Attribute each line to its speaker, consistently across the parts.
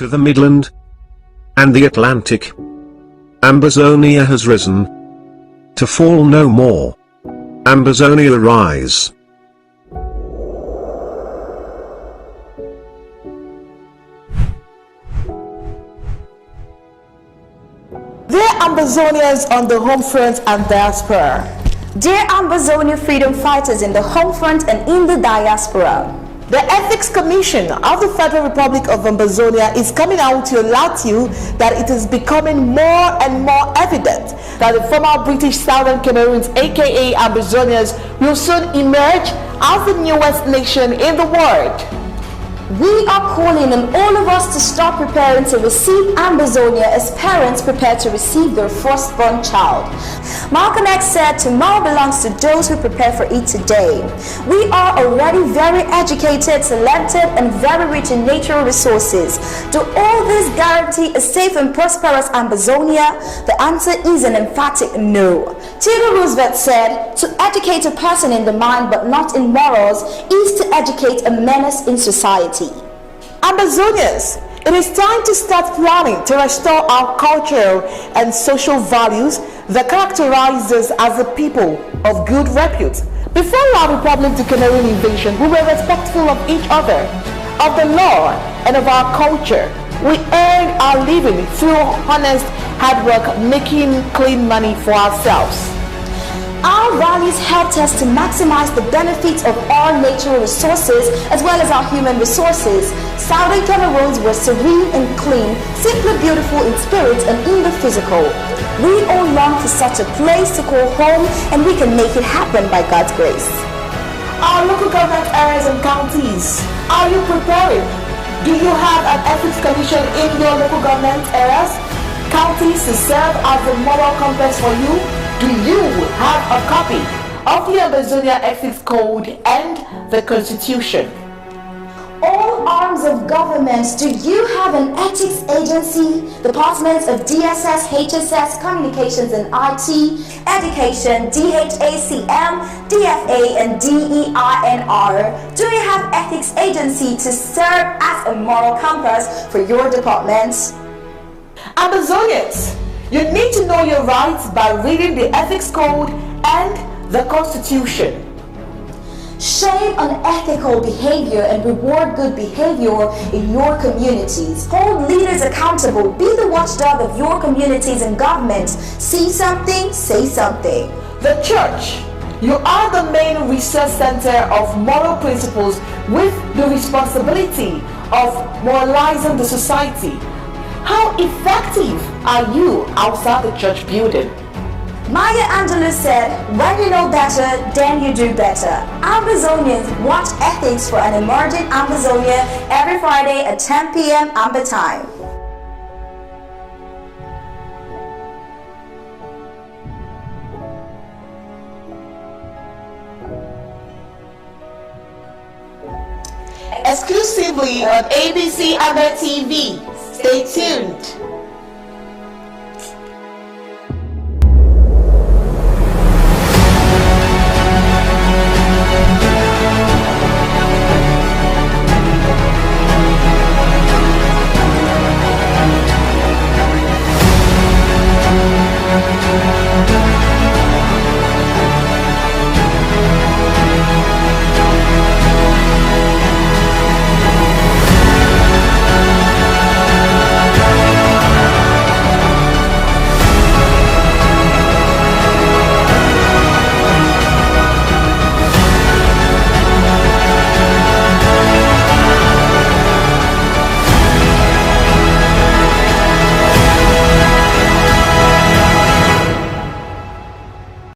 Speaker 1: to the Midland and the Atlantic. Ambazonia has risen to fall no more. Ambazonia rise.
Speaker 2: Dear Ambazonians on the home front and diaspora.
Speaker 3: Dear Ambazonia freedom fighters in the home front and in the diaspora.
Speaker 2: The Ethics Commission of the Federal Republic of Ambazonia is coming out to alert you that it is becoming more and more evident that the former British Southern Cameroons, aka Ambazonians, will soon emerge as the newest nation in the world.
Speaker 3: We are calling on all of us to start preparing to receive Ambazonia as parents prepare to receive their firstborn child. Malcolm X said, tomorrow belongs to those who prepare for it today. We are already very educated, talented, and very rich in natural resources. Do all this guarantee a safe and prosperous Ambazonia? The answer is an emphatic no. Theodore Roosevelt said, to educate a person in the mind but not in morals is to educate a menace in society.
Speaker 2: Ambazonians, it is time to start planning to restore our cultural and social values that characterize us as a people of good repute. Before our Republic to Cameroon invasion, we were respectful of each other, of the law, and of our culture. We earned our living through honest hard work, making clean money for ourselves.
Speaker 3: Our values helped us to maximize the benefits of our natural resources as well as our human resources. Southern Cameroons were serene and clean, simply beautiful in spirit and in the physical. We all long for such a place to call home, and we can make it happen by God's grace.
Speaker 2: Our local government areas and counties, are you preparing? Do you have an ethics commission in your local government areas, counties to serve as the moral compass for you? Do you have a copy of the Ambazonia Ethics Code and the Constitution?
Speaker 3: All arms of government, do you have an ethics agency? Departments of DSS, HSS, Communications and IT, Education, DHACM, DFA and DEINR. Do you have ethics agency to serve as a moral compass for your departments?
Speaker 2: Ambazonians, you need to know your rights by reading the Ethics Code and the Constitution.
Speaker 3: Shame unethical behavior and reward good behavior in your communities. Hold leaders accountable. Be the watchdog of your communities and governments. See something, say something.
Speaker 2: The church, you are the main research center of moral principles with the responsibility of moralizing the society. How effective are you outside the church building?
Speaker 3: Maya Angelou said, when you know better, then you do better. Ambazonians, watch ethics for an emerging Ambazonia every Friday at 10 p.m. Amba time.
Speaker 2: Exclusively on ABC Amba TV. Stay tuned.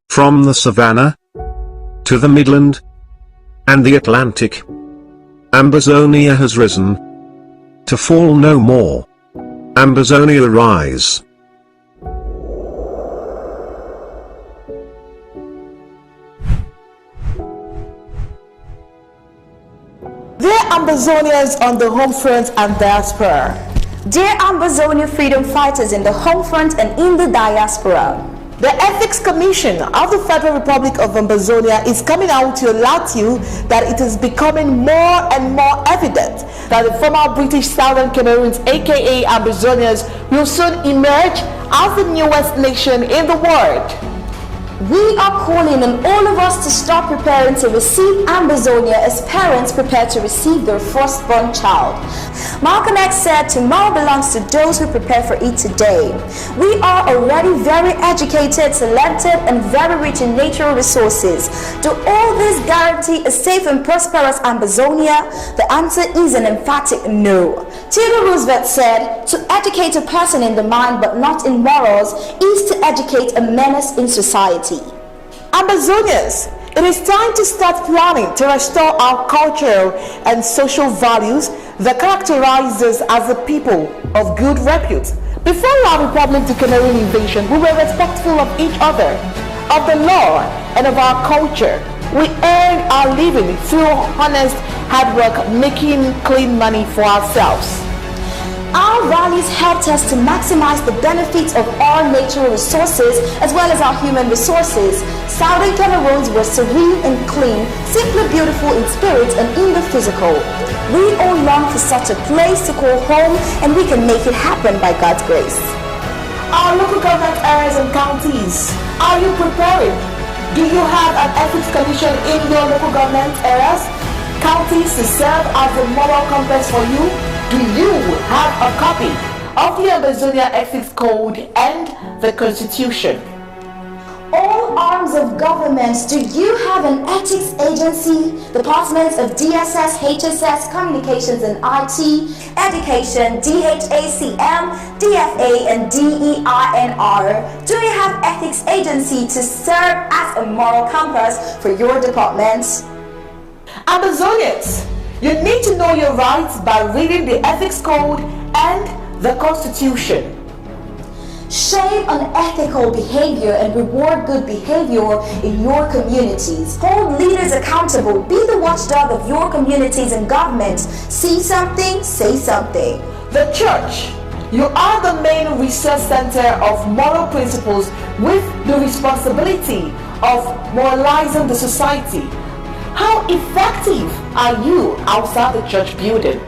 Speaker 1: From the savannah to the Midland and the Atlantic, Ambazonia has risen to fall no more. Ambazonia rise.
Speaker 2: Dear Ambazonians on the home front and diaspora.
Speaker 3: Dear Ambazonia freedom fighters in the home front and in the diaspora.
Speaker 2: The Ethics Commission of the Federal Republic of Ambazonia is coming out to alert you that it is becoming more and more evident that the former British Southern Cameroons, aka Ambazonians, will soon emerge as the newest nation in the world.
Speaker 3: We are calling on all of us to start preparing to receive Ambazonia as parents prepare to receive their firstborn child. Malcolm X said, "Tomorrow belongs to those who prepare for it today." We are already very educated, talented, and very rich in natural resources. Do all this guarantee a safe and prosperous Ambazonia? The answer is an emphatic no. Theodore Roosevelt said, "To educate a person in the mind but not in morals is to educate a menace in society."
Speaker 2: Ambazonians, it is time to start planning to restore our cultural and social values that characterize us as a people of good repute. Before our Republic to Cameroon invasion, we were respectful of each other, of the law, and of our culture. We earned our living through honest hard work, making clean money for ourselves.
Speaker 3: Our values helped us to maximize the benefits of our natural resources as well as our human resources. Southern Cameroons were serene and clean, simply beautiful in spirit and in the physical. We all long for such a place to call home, and we can make it happen by God's grace.
Speaker 2: Our local government areas and counties, are you preparing? Do you have an ethics commission in your local government areas, counties to serve as a moral compass for you? Do you have a copy of the Ambazonia Ethics Code and the Constitution?
Speaker 3: All arms of governments, do you have an ethics agency? Departments of DSS, HSS, Communications and IT, Education, DHACM, DFA, and DEINR. Do you have ethics agency to serve as a moral compass for your departments?
Speaker 2: Ambazonians, you need to know your rights by reading the Ethics Code and the Constitution.
Speaker 3: Shame unethical behavior and reward good behavior in your communities. Hold leaders accountable. Be the watchdog of your communities and governments. See something, say something.
Speaker 2: The church, you are the main research center of moral principles with the responsibility of moralizing the society. How effective are you outside the church building?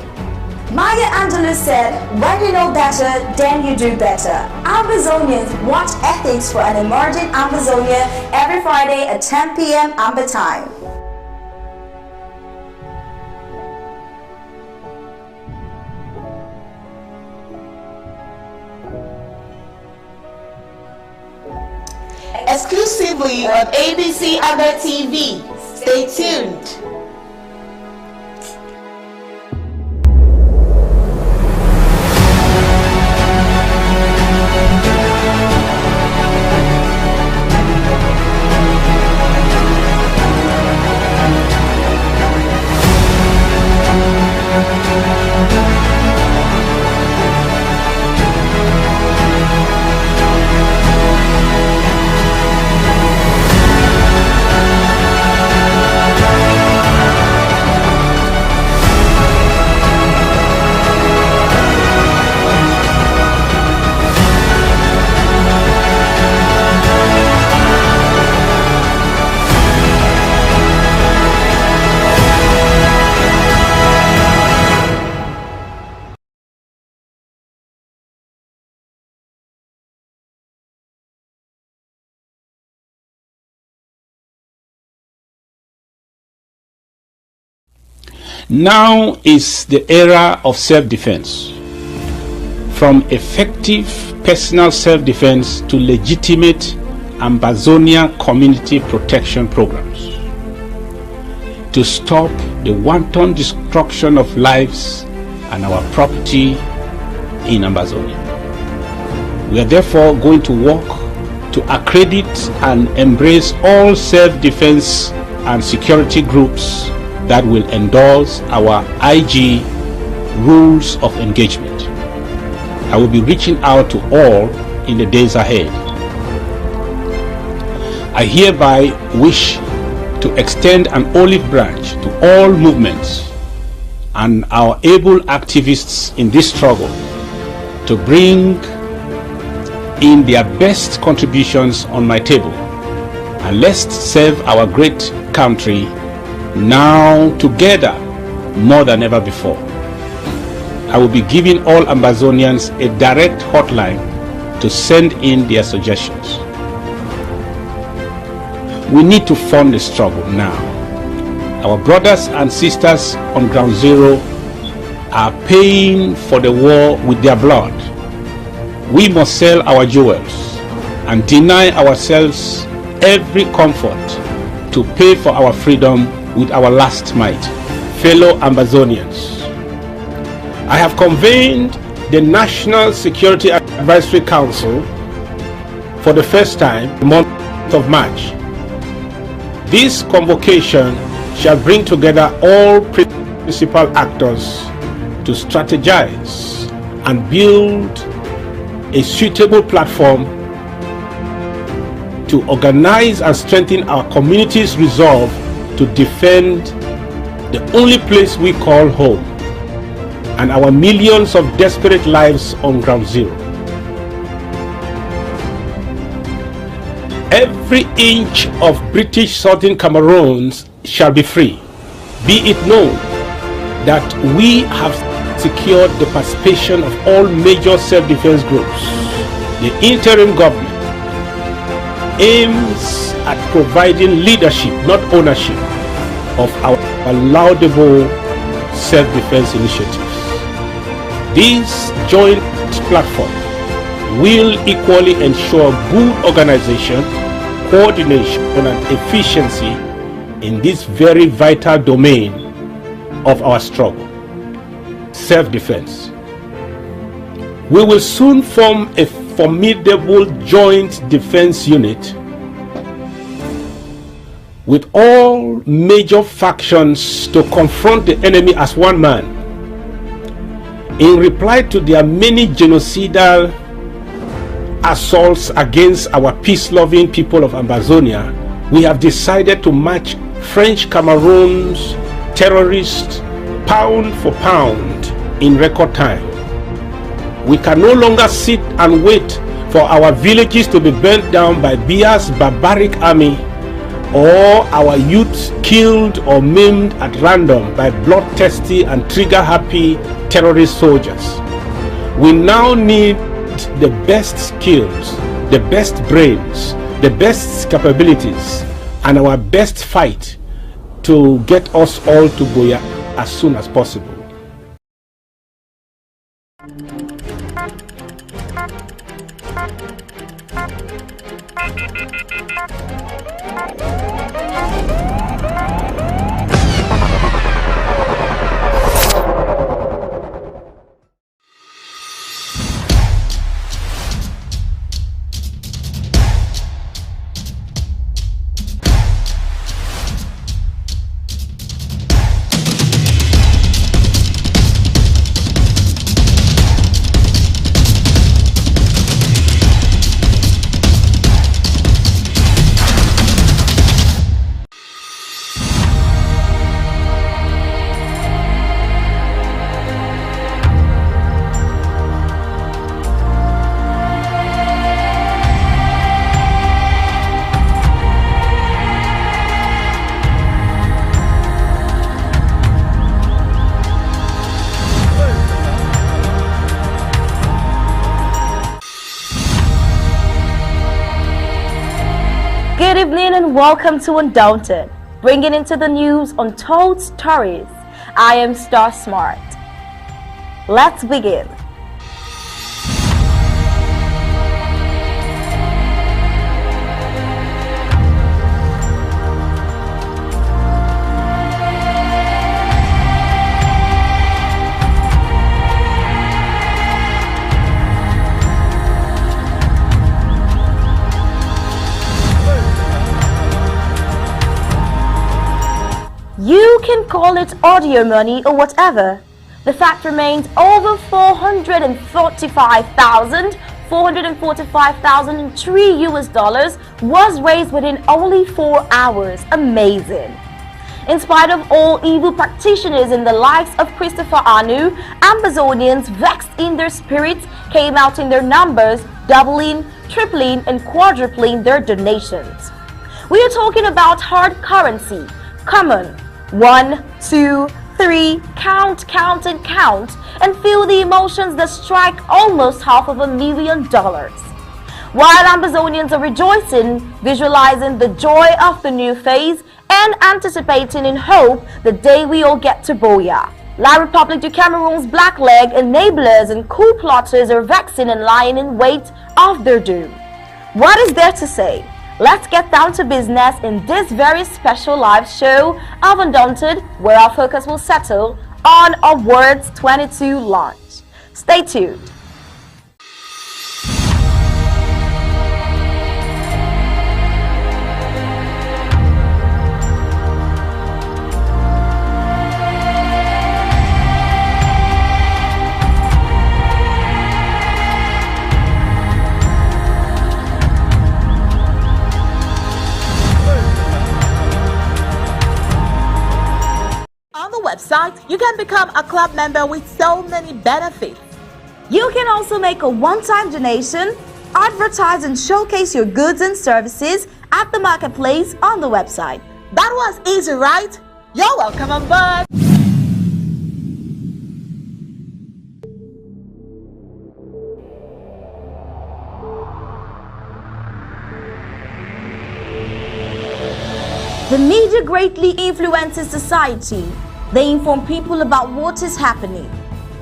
Speaker 3: Maya Angelou said, "When you know better, then you do better." Ambazonians, watch ethics for an emerging Ambazonia every Friday at 10 p.m. Amba time.
Speaker 2: Exclusively on ABC Amba TV. Stay tuned.
Speaker 4: Now is the era of self-defense. From effective personal self-defense to legitimate Ambazonia community protection programs. To stop the wanton destruction of lives and our property in Ambazonia. We are therefore going to work to accredit and embrace all self-defense and security groups that will endorse our IG rules of engagement. I will be reaching out to all in the days ahead. I hereby wish to extend an olive branch to all movements and our able activists in this struggle to bring in their best contributions on my table, and let's serve our great country now together more than ever before. I will be giving all Ambazonians a direct hotline to send in their suggestions. We need to fund the struggle now. Our brothers and sisters on ground zero are paying for the war with their blood. We must sell our jewels and deny ourselves every comfort to pay for our freedom with our last might. Fellow Ambazonians, I have convened the National Security Advisory Council for the first time in the month of March. This convocation shall bring together all principal actors to strategize and build a suitable platform to organize and strengthen our community's resolve to defend the only place we call home and our millions of desperate lives on ground zero. Every inch of British Southern Cameroon shall be free. Be it known that we have secured the participation of all major self-defense groups. The interim government aims at providing leadership, not ownership, of our laudable self-defense initiatives. This joint platform will equally ensure good organization, coordination, and efficiency in this very vital domain of our struggle, self-defense. We will soon form a formidable joint defense unit with all major factions to confront the enemy as one man. In reply to their many genocidal assaults against our peace-loving people of Ambazonia, we have decided to match French Cameroon's terrorists pound for pound in record time. We can no longer sit and wait for our villages to be burnt down by Bia's barbaric army, or our youth killed or maimed at random by bloodthirsty and trigger-happy terrorist soldiers. We now need the best skills, the best brains, the best capabilities, and our best fight to get us all to Buea as soon as possible.
Speaker 3: Good evening and welcome to Undaunted, bringing into the news untold stories. I am Star Smart. Let's begin. You can call it audio money or whatever. The fact remains over 445,445,003 US dollars was raised within only 4 hours. Amazing. In spite of all evil practitioners in the likes of Christopher Anu, Ambazonians vexed in their spirits came out in their numbers, doubling, tripling, and quadrupling their donations. We are talking about hard currency, common, 1, 2, 3, count, and feel the emotions that strike almost $500,000. While Ambazonians are rejoicing, visualizing the joy of the new phase, and anticipating in hope the day we all get to Boya. La Republic du Cameroon's blackleg enablers and coup plotters are vexing and lying in wait of their doom. What is there to say? Let's get down to business in this very special live show of Undaunted, where our focus will settle on Awards 22 launch. Stay tuned.
Speaker 2: Website, you can become a club member with so many benefits.
Speaker 3: You can also make a one-time donation, advertise and showcase your goods and services at the marketplace on the website.
Speaker 2: That was easy, right? You're welcome on board.
Speaker 3: The media greatly influences society. They inform people about what is happening.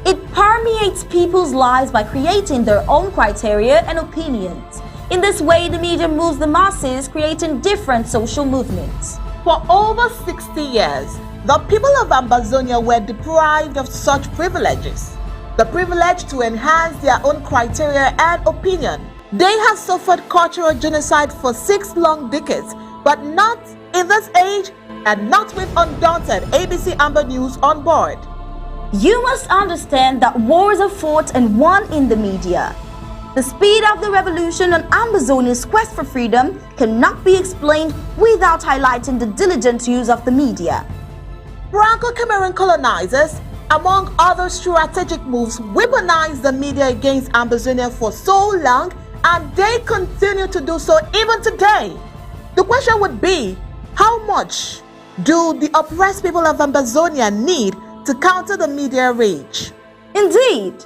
Speaker 3: It permeates people's lives by creating their own criteria and opinions. In this way, the media moves the masses, creating different social movements.
Speaker 2: For over 60 years, the people of Ambazonia were deprived of such privileges. The privilege to enhance their own criteria and opinion. They have suffered cultural genocide for 6 long decades, but not in this age and not with Undaunted ABC Amba News on board.
Speaker 3: You must understand that wars are fought and won in the media. The speed of the revolution on Ambazonia's quest for freedom cannot be explained without highlighting the diligent use of the media.
Speaker 2: Franco-Cameroon colonizers, among other strategic moves, weaponized the media against Ambazonia for so long, and they continue to do so even today. The question would be, how much do the oppressed people of Ambazonia need to counter the media rage?
Speaker 3: Indeed,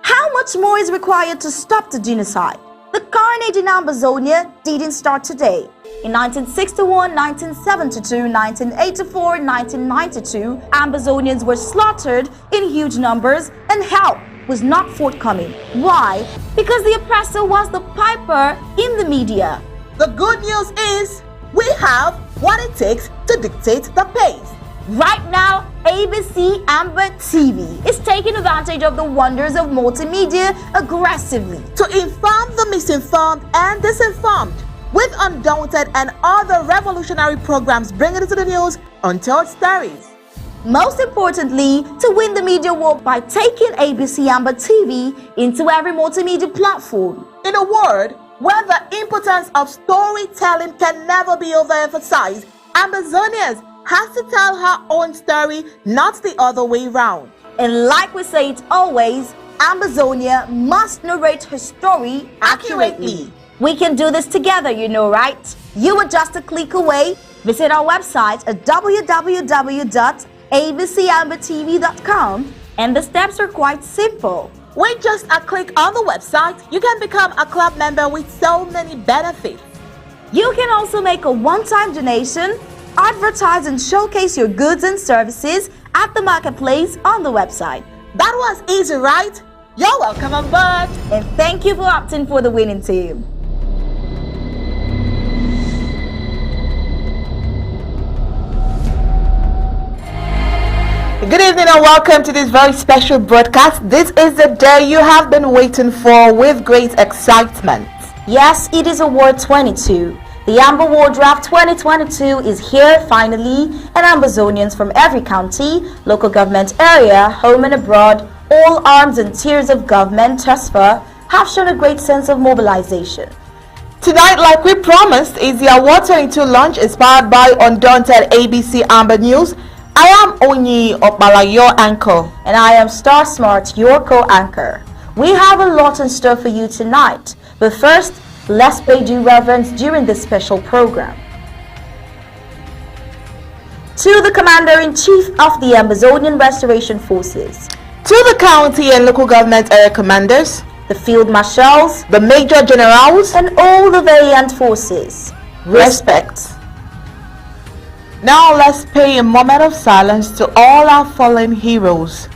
Speaker 3: how much more is required to stop the genocide? The carnage in Ambazonia didn't start today. In 1961, 1972, 1984, 1992, Ambazonians were slaughtered in huge numbers and help was not forthcoming. Why? Because the oppressor was the piper in the media.
Speaker 2: The good news is we have what it takes to dictate the pace.
Speaker 3: Right now, ABC Amba TV is taking advantage of the wonders of multimedia aggressively
Speaker 2: to inform the misinformed and disinformed with Undaunted and other revolutionary programs bringing it to the news, untold stories.
Speaker 3: Most importantly, to win the media war by taking ABC Amba TV into every multimedia platform.
Speaker 2: In a word, where the importance of storytelling can never be overemphasized, Ambazonians has to tell her own story, not the other way round.
Speaker 3: And like we say it always, Ambazonia must narrate her story accurately. We can do this together, you know, right? You are just a click away. Visit our website at www.abcambatv.com, and the steps are quite simple.
Speaker 2: With just a click on the website, you can become a club member with so many benefits.
Speaker 3: You can also make a one-time donation, advertise and showcase your goods and services at the marketplace on the website.
Speaker 2: That was easy, right? You're welcome on board.
Speaker 3: And thank you for opting for the winning team.
Speaker 2: Good evening and welcome to this very special broadcast. This is the day you have been waiting for with great excitement.
Speaker 3: Yes, it is Award 22. The Amba Award Draft 2022 is here finally, and Ambazonians from every county, local government area, home and abroad, all arms and tiers of government thus far have shown a great sense of mobilization.
Speaker 2: Tonight, like we promised, is the Award 22 launch inspired by Undaunted ABC Amba News. I am Onyi Opala, your anchor.
Speaker 3: And I am Star Smart, your co-anchor. We have a lot in store for you tonight, but first, let's pay due reverence during this special program to the Commander-in-Chief of the Amazonian Restoration Forces,
Speaker 2: To the county and local government area commanders,
Speaker 3: the Field Marshals,
Speaker 2: the Major Generals,
Speaker 3: and all the valiant forces.
Speaker 2: respect. Now let's pay a moment of silence to all our fallen heroes.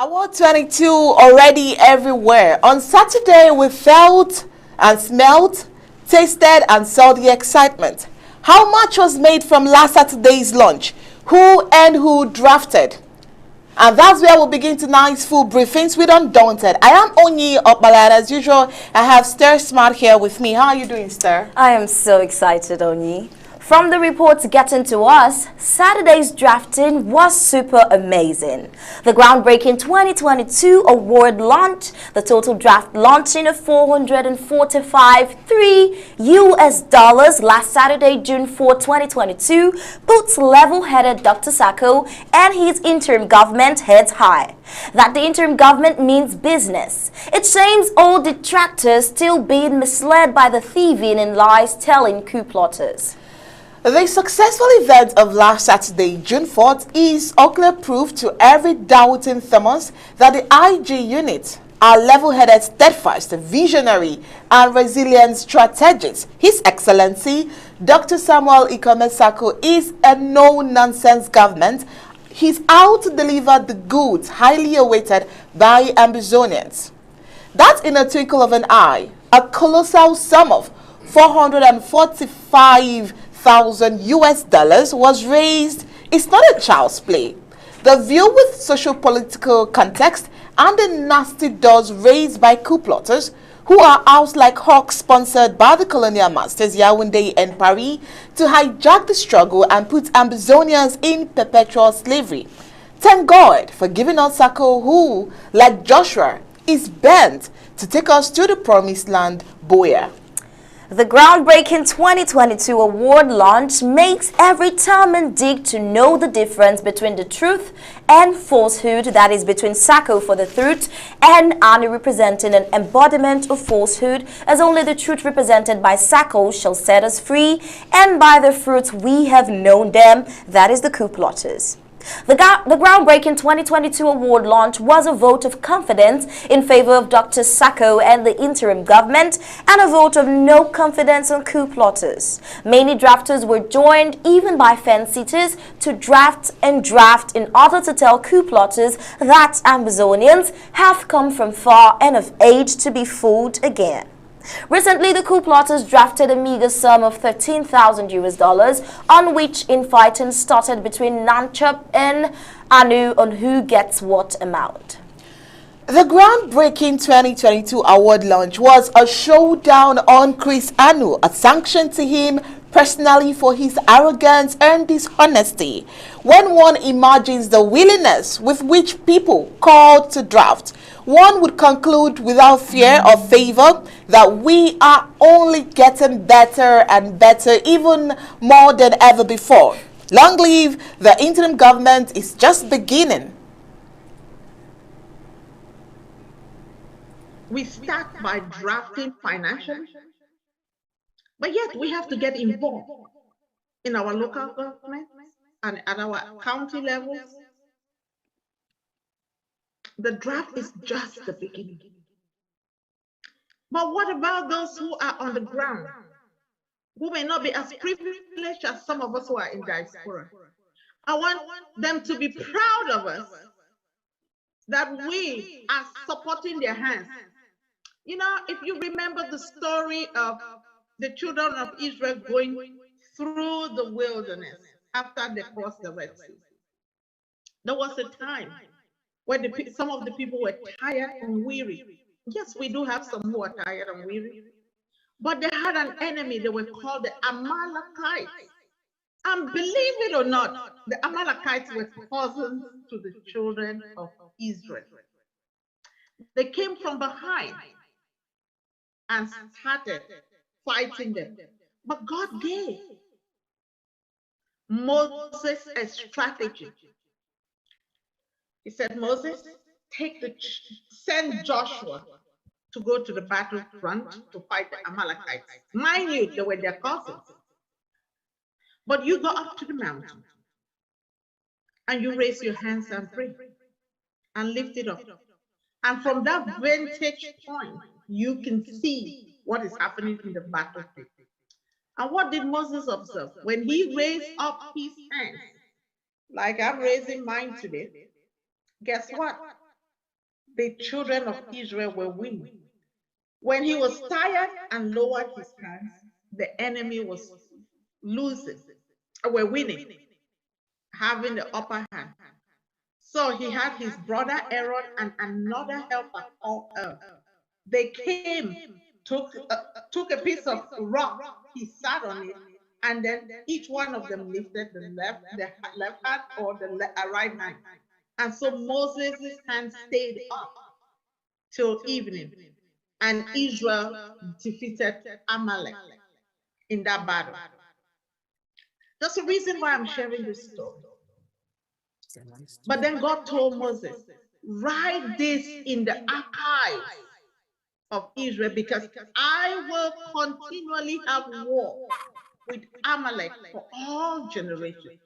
Speaker 2: Award 22 already everywhere. On Saturday, we felt and smelled, tasted and saw the excitement. How much was made from last Saturday's launch? Who and who drafted? And that's where we'll begin tonight's full briefings with Undaunted. I am Onyi Opbalad. As usual, I have Stir Smart here with me. How are you doing, Stir?
Speaker 3: I am so excited, Onyi. From the reports getting to us, Saturday's drafting was super amazing. The groundbreaking 2022 award launch, the total draft launching of $445.3 US last Saturday, June 4, 2022, puts level-headed Dr. Sacco and his interim government heads high. That the interim government means business. It shames all detractors still being misled by the thieving and lies telling coup plotters.
Speaker 2: The successful event of last Saturday, June 4th, is ocular proof to every doubting Thomas that the IG unit are level-headed, steadfast, visionary, and resilient strategists. His Excellency, Dr. Samuel Ikome Sacco, is a no-nonsense government. He's out to deliver the goods highly awaited by Ambazonians. That's in a twinkle of an eye. A colossal sum of $445,000 US was raised. It's not a child's play. The view with socio-political context and the nasty doors raised by coup plotters who are out like hawks sponsored by the colonial masters Yaoundé and Paris to hijack the struggle and put Ambazonians in perpetual slavery. Thank God for giving us Sacco, who, like Joshua, is bent to take us to the promised land, Boya.
Speaker 3: The groundbreaking 2022 award launch makes every time and dig to know the difference between the truth and falsehood, that is between Sacco for the truth and Annie representing an embodiment of falsehood, as only the truth represented by Sacco shall set us free, and by the fruits we have known them, that is the coup plotters. The groundbreaking 2022 award launch was a vote of confidence in favor of Dr. Sacco and the interim government, and a vote of no confidence on coup plotters. Many drafters were joined even by fence-sitters to draft and draft in order to tell coup plotters that Ambazonians have come from far and of age to be fooled again. Recently, the coup plotters drafted a meager sum of $13,000 US, on which infighting started between Nanchap and Anu on who gets what amount.
Speaker 2: The groundbreaking 2022 award launch was a showdown on Chris Anu, a sanction to him personally for his arrogance and dishonesty. When one imagines the willingness with which people called to draft, one would conclude without fear or favor that we are only getting better and better, even more than ever before. Long live the interim government is just beginning.
Speaker 5: We start by drafting financially, but yet we have to get involved in our local government and at our county levels. The draft is just the beginning. But what about those who are on the ground, who may not be as privileged as some of us who are in diaspora? I want them to be proud of us, that we are supporting their hands. You know, if you remember the story of the children of Israel going through the wilderness after they crossed the Red Sea, there was a time when some of the people were tired and weary. Yes, we do have some who are tired and weary, but they had an enemy. They were called the Amalekites. And believe it or not, the Amalekites were cousins to the children of Israel. They came from behind and started fighting them. But God gave Moses a strategy. He said, Moses, send Joshua to go to the battlefront to fight the Amalekites. Mind you, they were their cousins. But you go up to the mountain and you raise your hands and pray and lift it up. And from that vantage point, you can see what is happening in the battlefield. And what did Moses observe? When he raised up his hands, like I'm raising mine today, guess what? The children of Israel were winning. When he was tired and lowered his hands, the enemy was losing. Were winning, having the upper hand. So he had his brother Aaron and another helper called Amba. They came, took a piece of rock, he sat on it, and then each one of them lifted the left hand or the right hand. And so Moses' hand stayed up till evening, and Israel defeated Amalek in that battle. That's the reason why I'm sharing this story. But then God told Moses, write this in the archives of Israel, because I will continually have war with Amalek for all generations.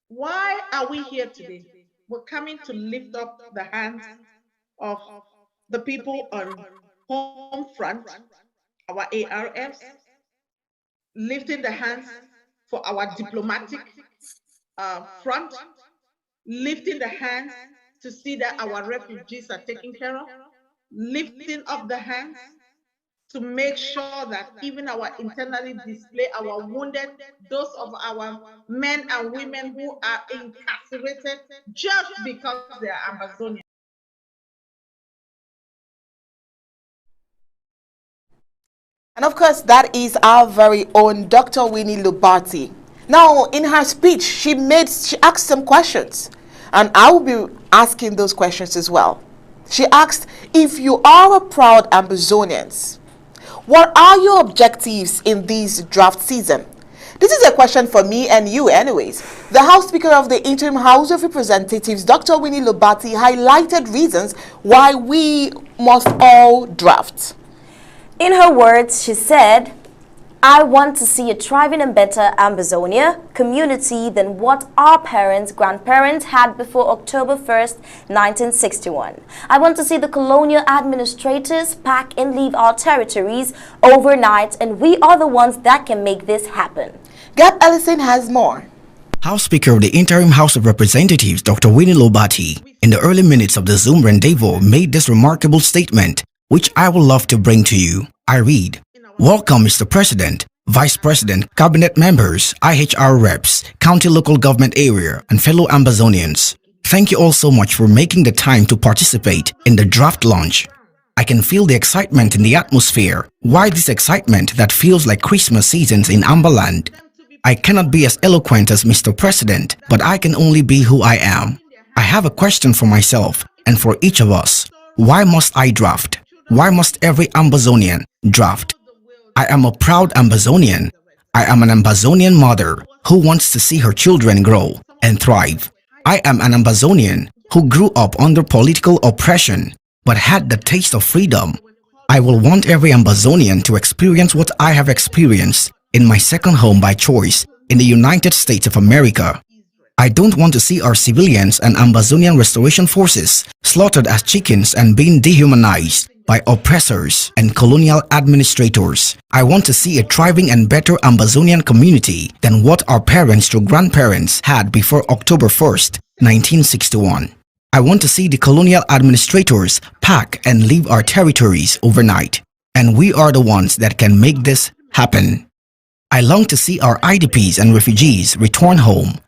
Speaker 5: Why are we here today? We're coming to lift up the hands of the people on home front, our ARFs, lifting the hands for our diplomatic front, lifting the hands to see that our refugees are taken care of, lifting up the hands to make sure that even our internally displaced, our wounded, those of our men and women who are incarcerated just because they are Amazonians.
Speaker 2: And of course, that is our very own Dr. Winnie Lubati. Now, in her speech, she asked some questions, and I will be asking those questions as well. She asked, if you are a proud Ambazonians, what are your objectives in this draft season? This is a question for me and you anyways. The House Speaker of the Interim House of Representatives, Dr. Winnie Lubati, highlighted reasons why we must all draft.
Speaker 3: In her words, she said, I want to see a thriving and better Ambazonia community than what our parents, grandparents had before October 1st, 1961. I want to see the colonial administrators pack and leave our territories overnight, and we are the ones that can make this happen.
Speaker 2: Gab Ellison has more.
Speaker 6: House Speaker of the Interim House of Representatives, Dr. Winnie Lubati, in the early minutes of the Zoom rendezvous, made this remarkable statement, which I would love to bring to you. I read, Welcome, Mr. President. Vice President, Cabinet members, IHR reps, county local government area, and fellow Ambazonians. Thank you all so much for making the time to participate in the draft launch. I can feel the excitement in the atmosphere. Why this excitement that feels like Christmas seasons in Amberland? I cannot be as eloquent as Mr. President, but I can only be who I am. I have a question for myself and for each of us. Why must I draft? Why must every Ambazonian draft? I am a proud Ambazonian. I am an Ambazonian mother who wants to see her children grow and thrive. I am an Ambazonian who grew up under political oppression but had the taste of freedom. I will want every Ambazonian to experience what I have experienced in my second home by choice in the United States of America. I don't want to see our civilians and Ambazonian restoration forces slaughtered as chickens and being dehumanized by oppressors and colonial administrators. I want to see a thriving and better Ambazonian community than what our parents or grandparents had before October 1st, 1961. I want to see the colonial administrators pack and leave our territories overnight. And we are the ones that can make this happen. I long to see our IDPs and refugees return home.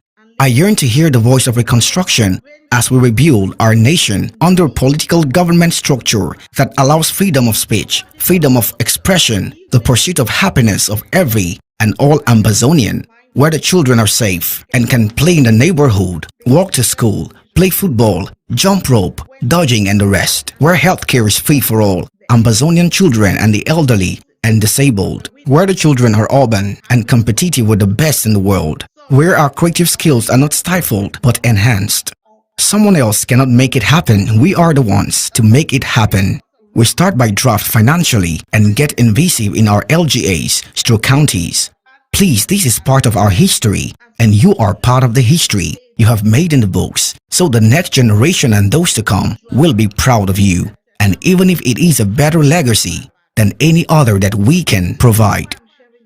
Speaker 6: I yearn to hear the voice of reconstruction as we rebuild our nation under a political government structure that allows freedom of speech, freedom of expression, the pursuit of happiness of every and all Ambazonian, where the children are safe and can play in the neighborhood, walk to school, play football, jump rope, dodging and the rest, where healthcare is free for all, Ambazonian children and the elderly and disabled, where the children are urban and competitive with the best in the world, where our creative skills are not stifled but enhanced. Someone else cannot make it happen. We are the ones to make it happen. We start by draft financially and get invasive in our LGAs through counties. Please, this is part of our history and you are part of the history you have made in the books. So the next generation and those to come will be proud of you. And even if it is a better legacy than any other that we can provide.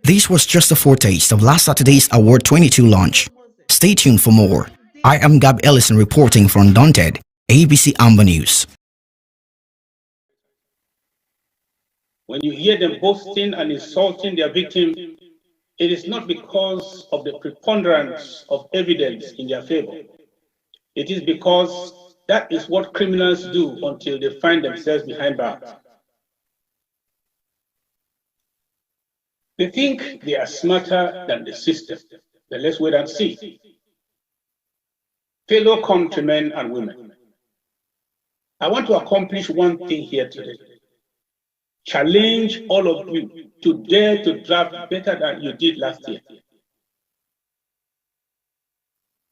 Speaker 6: This was just a foretaste of last Saturday's Award 22 launch. Stay tuned for more. I am Gab Ellison reporting for Undaunted, ABC Amba News.
Speaker 4: When you hear them boasting and insulting their victim, it is not because of the preponderance of evidence in their favor. It is because that is what criminals do until they find themselves behind bars. They think they are smarter than the system, but let's wait and see. Fellow countrymen and women, I want to accomplish one thing here today. Challenge all of you to dare to draft better than you did last year.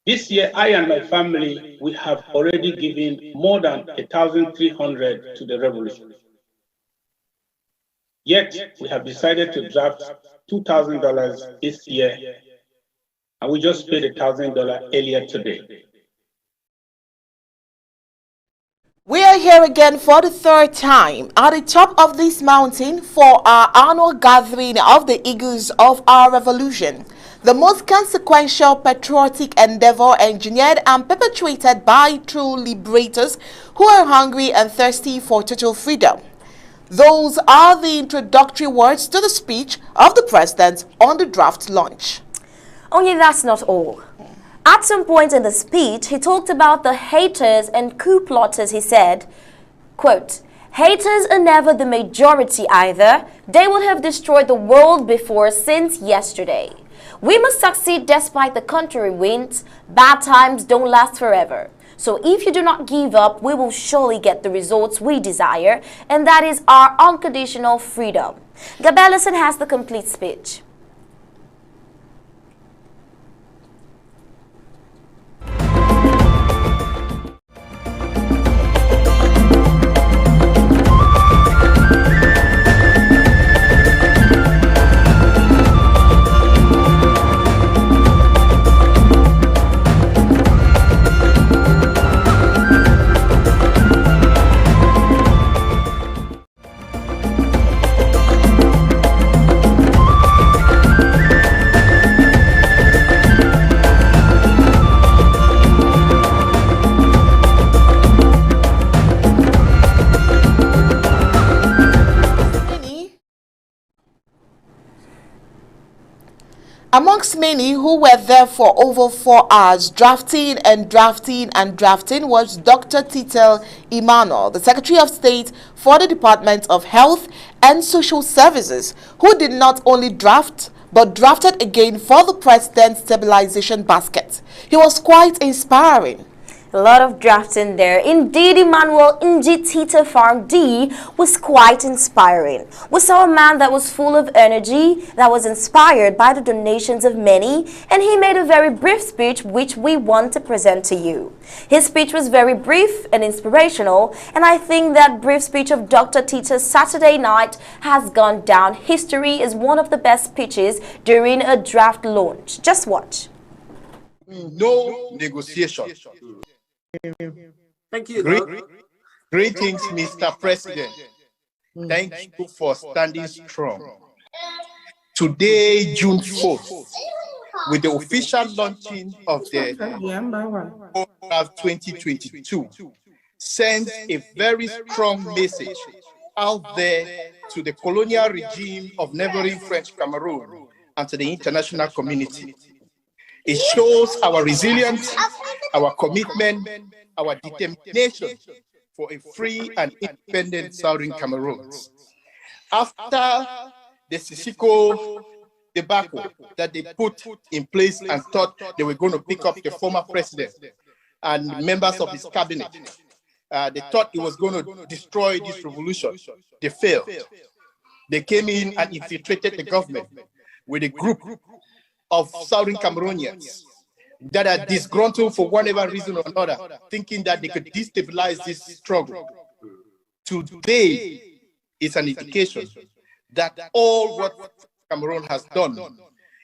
Speaker 4: This year, I and my family, we have already given more than 1,300 to the revolution. Yet, we have decided to draft $2,000 this year, and we just paid $1,000 earlier today.
Speaker 2: We are here again for the third time at the top of this mountain for our annual gathering of the Eagles of our Revolution, the most consequential patriotic endeavor engineered and perpetuated by true liberators who are hungry and thirsty for total freedom. Those are the introductory words to the speech of the President on the draft launch.
Speaker 3: Only that's not all. At some point in the speech, he talked about the haters and coup plotters. He said, quote, "Haters are never the majority either. They would have destroyed the world before since yesterday. We must succeed despite the contrary winds. Bad times don't last forever. So if you do not give up, we will surely get the results we desire, and that is our unconditional freedom." Gabellison has the complete speech.
Speaker 2: Amongst many who were there for over 4 hours drafting was Dr. Titel Emmanuel, the Secretary of State for the Department of Health and Social Services, who did not only draft but drafted again for the President's stabilization basket. He was quite inspiring.
Speaker 3: A lot of drafting there. Indeed, Emmanuel Njitita Farm D was quite inspiring. We saw a man that was full of energy, that was inspired by the donations of many, and he made a very brief speech which we want to present to you. His speech was very brief and inspirational, and I think that brief speech of Dr. Tita's Saturday night has gone down history as one of the best speeches during a draft launch. Just watch.
Speaker 7: No negotiation.
Speaker 8: Thank you.
Speaker 7: Greetings, Mr. President. Thank you for standing strong. Today, June 4th, with the official launching of the Draft 2022, sends a very strong message out there to the colonial regime of neighboring French Cameroon and to the international community. It shows our resilience, our commitment, our determination for a free and independent Southern Cameroon. After the Sisiko debacle that they put in place and thought they were going to pick up the former president and members of his cabinet, they thought he was going to destroy this revolution. They failed. They came in and infiltrated the government with a group of Southern Cameroonians that are disgruntled for whatever reason or another, thinking that they could destabilize this struggle. Today is an indication that all what Cameroon has done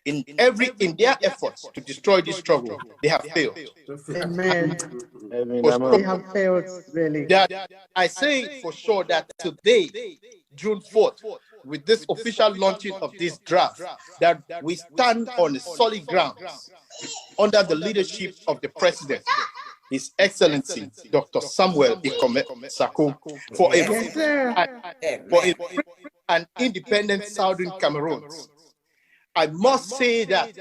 Speaker 7: in their efforts to destroy this struggle, they have failed.
Speaker 8: Amen. They have failed, really.
Speaker 7: That I say for sure that today, June 4th, with this official launching of this draft, that we stand on a solid ground under the leadership of the President, His Excellency, Dr. Samuel Ikome Sako, for a free and independent Southern Cameroon. I must say that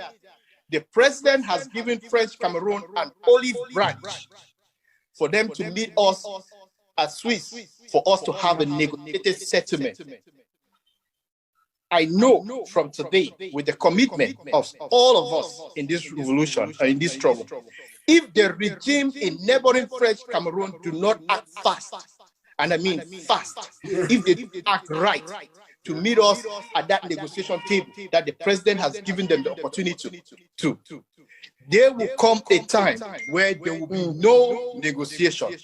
Speaker 7: the President has given French Cameroon an olive branch for them to meet us at Swiss, for us to have a negotiated settlement. I know from today, with the commitment of all of us in this revolution, in this struggle, if the regime in neighboring French Cameroon do not act fast, and I mean fast, if they do act right to meet us at that negotiation table that the President has given them the opportunity to, there will come a time where there will be no negotiation.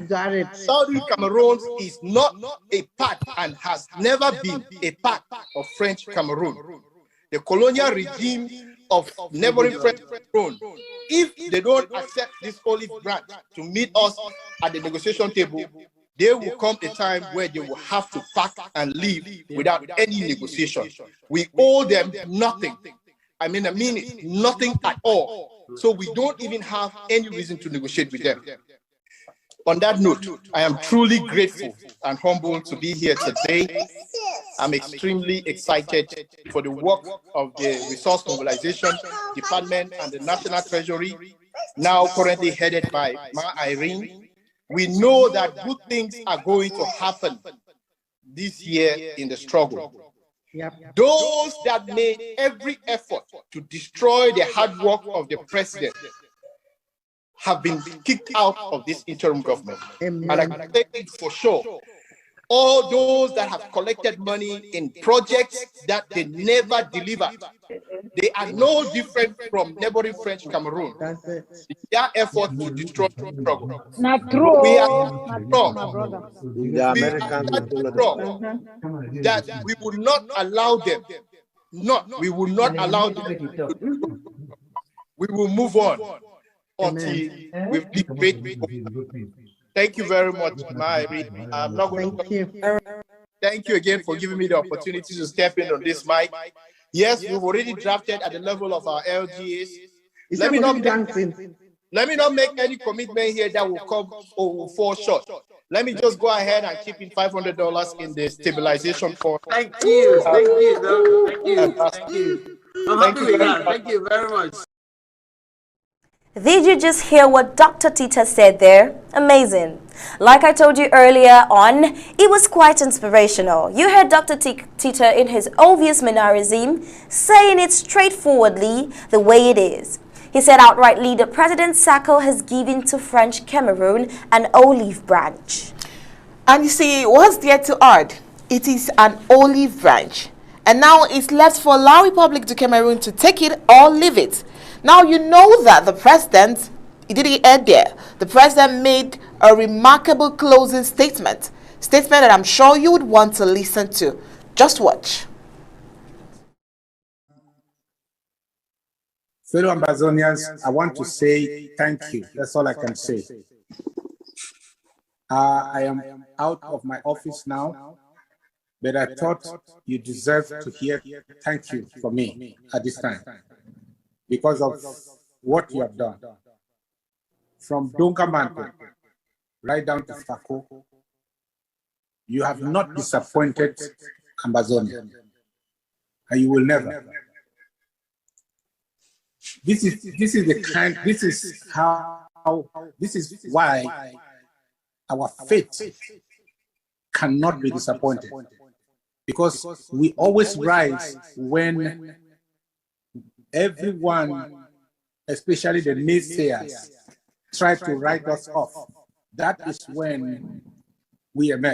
Speaker 8: Got it.
Speaker 7: Southern Cameroon is not a part and has never been a part of French Cameroon. The colonial regime of neighboring French Cameroon, if they don't accept this olive branch to meet us at the negotiation table, there will come a time where they will have to pack and leave without any negotiation. We owe them nothing. I mean it, nothing at all. So we don't even have any reason to negotiate with them. On that note, I am truly grateful and humbled to be here today. I'm extremely excited for the work of the Resource Mobilization Department and the National Treasury, now currently headed by Ma Irene. We know that good things are going to happen this year in the struggle.
Speaker 8: Yep.
Speaker 7: Those that made every effort to destroy the hard work of the President have been kicked out of this interim government.
Speaker 8: Amen.
Speaker 7: And I can say it for sure. All those that have collected money in projects that they never delivered, they are no different from neighboring French Cameroon.
Speaker 8: That's it.
Speaker 7: Their effort to destroy the struggle.
Speaker 9: Not true.
Speaker 7: We are
Speaker 9: Not
Speaker 7: strong.
Speaker 9: true, my brother.
Speaker 7: We are strong that we will not allow them. We will not allow them. We will move on until we've been great. Thank you very much, Mary. I'm not going to. Thank you again for giving me the opportunity to step in on this mic. Yes, we've already drafted at the level of our LGAs. Let me not make any commitment here that will come or will fall short. Let me just go ahead and keep in $500 in the stabilization fund.
Speaker 8: Thank you. Thank you. Thank you. Thank you.
Speaker 9: I'm happy with that. Thank you very much.
Speaker 3: Did you just hear what Dr. Tita said there? Amazing. Like I told you earlier on, it was quite inspirational. You heard Dr. Tita in his obvious mannerism saying it straightforwardly the way it is. He said outrightly that President Sako has given to French Cameroon an olive branch.
Speaker 2: And you see, what's there to add? It is an olive branch. And now it's left for La Republic du Cameroon to take it or leave it. Now you know that the president, he didn't end there. The president made a remarkable closing statement that I'm sure you would want to listen to. Just watch.
Speaker 10: Fellow Ambazonians, I want to say thank you. That's all I can say. I am out of my office now, but I thought you deserve to hear thank you from me at this time because of what you have done. From Donkamante right down to Fako, you have not disappointed Ambazonia, and you will never. This is why our faith cannot be disappointed, because we always rise when everyone, especially the naysayers, try to write us off. That is when we emerge.